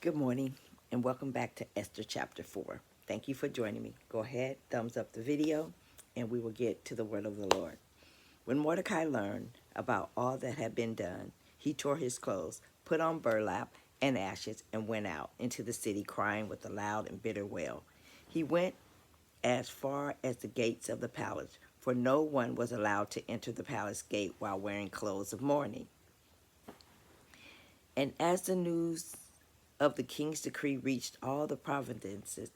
Good morning and welcome back to Esther chapter 4. Thank you for joining me. Go ahead, thumbs up the video, and we will get to the word of the Lord. When Mordecai learned about all that had been done, he tore his clothes, put on burlap and ashes, and went out into the city crying with a loud and bitter wail. He went as far as the gates of the palace, for no one was allowed to enter the palace gate while wearing clothes of mourning. And as the news of the king's decree reached all the provinces,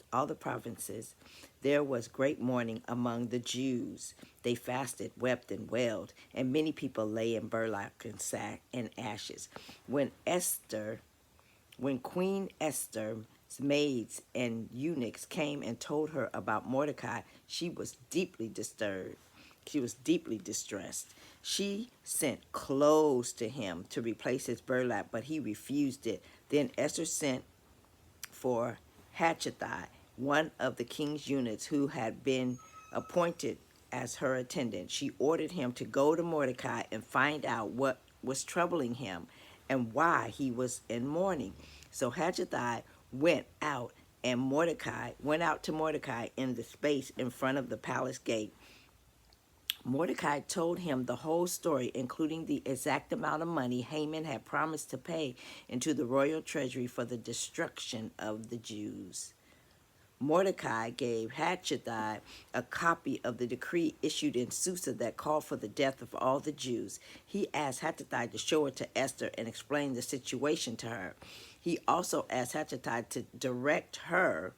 there was great mourning among the Jews. They fasted, wept, and wailed, and many people lay in burlap and sack and ashes. When Queen Esther's maids and eunuchs came and told her about Mordecai, she was deeply disturbed. She was deeply distressed. She sent clothes to him to replace his burlap, but he refused it. Then Esther sent for Hatshepsut, one of the king's eunuchs who had been appointed as her attendant. She ordered him to go to Mordecai and find out what was troubling him and why he was in mourning. So Hatshepsut went out to Mordecai in the space in front of the palace gate. Mordecai told him the whole story, including the exact amount of money Haman had promised to pay into the royal treasury for the destruction of the Jews. Mordecai gave Hatshepsut a copy of the decree issued in Susa that called for the death of all the Jews. He asked Hatshepsut to show it to Esther and explain the situation to her. He also asked Hatshepsut to direct her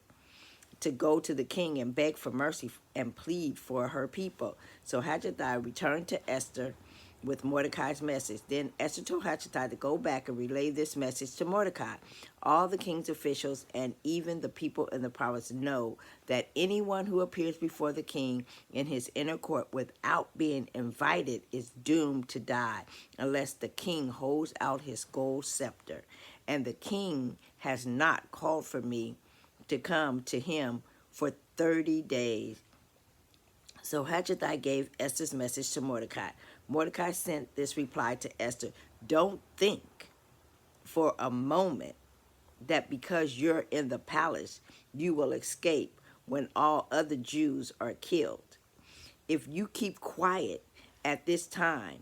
to go to the king and beg for mercy and plead for her people. So Hatshepsut returned to Esther with Mordecai's message. Then Esther told Hatshepsut to go back and relay this message to Mordecai. All the king's officials and even the people in the province know that anyone who appears before the king in his inner court without being invited is doomed to die unless the king holds out his gold scepter. And the king has not called for me to come to him for 30 days. So Hatshepsut gave Esther's message to Mordecai. Mordecai sent this reply to Esther: don't think for a moment that because you're in the palace, you will escape when all other Jews are killed. If you keep quiet at this time,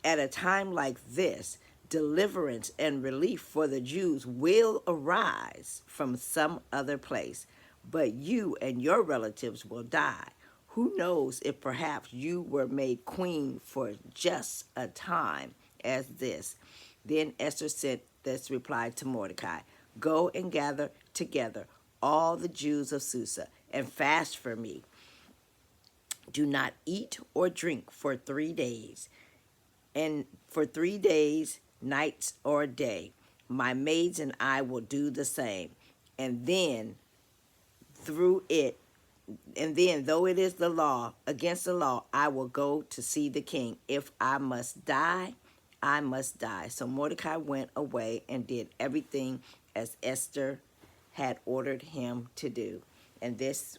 at a time like this, deliverance and relief for the Jews will arise from some other place, but you and your relatives will die. Who knows if perhaps you were made queen for just a time as this. Then Esther sent this reply to Mordecai: go and gather together all the Jews of Susa and fast for me. Do not eat or drink for 3 days. And for 3 days, nights or day, my maids and I will do the same. And then though it is the law, against the law, I will go to see the king. If I must die, I must die. So Mordecai went away and did everything as Esther had ordered him to do. And this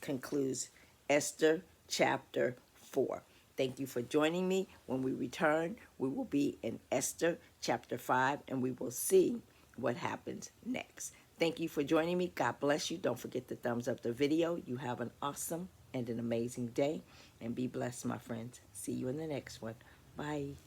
concludes Esther chapter 4. Thank you for joining me. When we return, we will be in Esther chapter 5, and we will see what happens next. Thank you for joining me. God bless you. Don't forget to thumbs up the video. You have an awesome and an amazing day, and be blessed, my friends. See you in the next one. Bye.